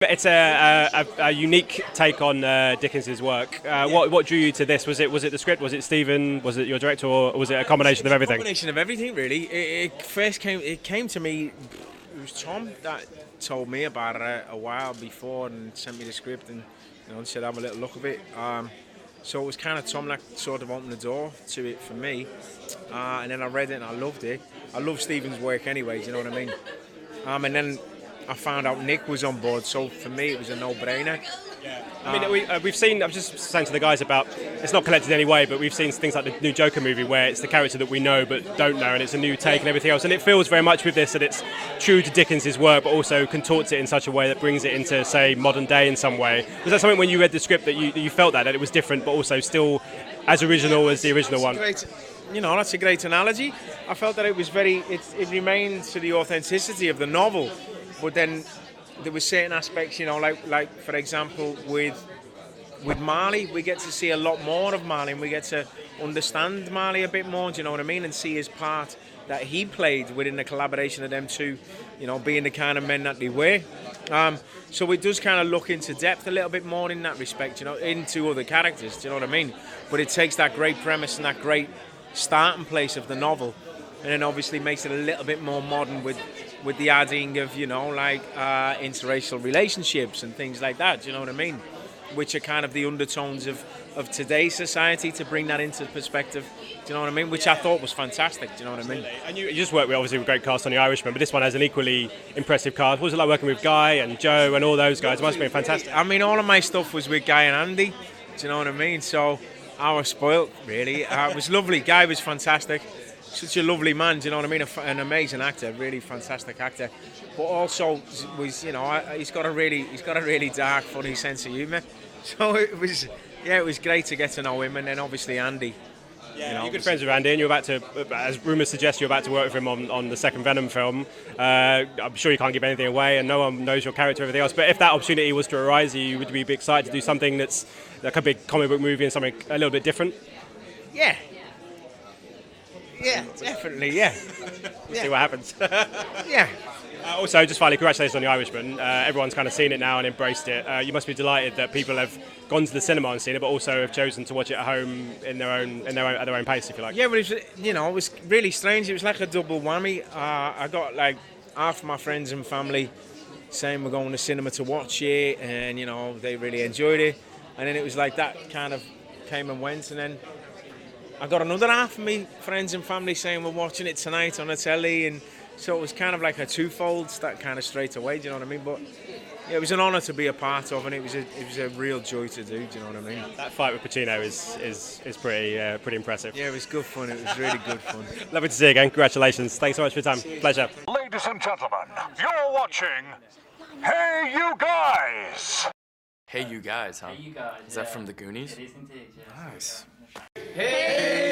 it's a unique take on Dickens's work. What drew you to this? Was it the script? Was it Stephen? Was it your director? Or was it a combination of everything? A combination of everything, really. It came to me. It was Tom that told me about it a while before and sent me the script and said have a little look of it. So it was kind of Tom that sort of opened the door to it for me. And then I read it and I loved it. I love Stephen's work anyway, do you know what I mean? And then I found out Nick was on board, so for me it was a no-brainer. Yeah. I mean, we've seen, I'm just saying to the guys about, it's not collected in any way, but we've seen things like the new Joker movie where it's the character that we know but don't know, and it's a new take and everything else. And it feels very much with this that it's true to Dickens' work, but also contorts it in such a way that brings it into, say, modern day in some way. Was that something when you read the script that you felt that it was different, but also still as original as the original one? That's a great analogy. I felt that it was it remained to the authenticity of the novel, but then there were certain aspects, like for example, with Marley, we get to see a lot more of Marley, and we get to understand Marley a bit more, do you know what I mean, and see his part that he played within the collaboration of them two, being the kind of men that they were. So it does kind of look into depth a little bit more in that respect, into other characters, do you know what I mean? But it takes that great premise and that great starting place of the novel, and then obviously makes it a little bit more modern with the adding of interracial relationships and things like that, do you know what I mean, which are kind of the undertones of today's society, to bring that into perspective, do you know what I mean, which I thought was fantastic, do you know what I mean. And you just worked with a great cast on The Irishman, but this one has an equally impressive cast. What was it like working with Guy and Joe and all those guys? It must have been fantastic. I mean, all of my stuff was with Guy and Andy, do you know what I mean, so I was spoilt, really. It was lovely. Guy was fantastic. Such a lovely man, do you know what I mean? An amazing actor, really fantastic actor. But also was, he's got a really dark, funny sense of humour. So it was great to get to know him, and then obviously Andy. Yeah, you're good friends with Andy, and you're about to, as rumours suggest, you're about to work with him on the second Venom film. I'm sure you can't give anything away, and no one knows your character and everything else. But if that opportunity was to arise, you would be excited to do something that's like a big comic book movie and something a little bit different. Yeah. Yeah, definitely. Yeah. See what happens. Yeah. Also, just finally, congratulations on The Irishman. Everyone's kind of seen it now and embraced it. You must be delighted that people have gone to the cinema and seen it, but also have chosen to watch it at home at their own pace, if you like. Yeah, but it was really strange. It was like a double whammy. I got like half my friends and family saying we're going to cinema to watch it, and they really enjoyed it. And then it was like that kind of came and went, and then I got another half of me friends and family saying we're watching it tonight on the telly, and so it was kind of like a twofold that kind of straight away, do you know what I mean? But yeah, it was an honour to be a part of, and it was a real joy to do you know what I mean? That fight with Pacino is pretty impressive. Yeah, it was good fun. It was really good fun. Lovely to see you again. Congratulations. Thanks so much for your time. Pleasure. Ladies and gentlemen, you're watching Hey You Guys! Hey You Guys, huh? Hey You Guys. Is that from the Goonies? It is indeed, yeah. Nice. Hey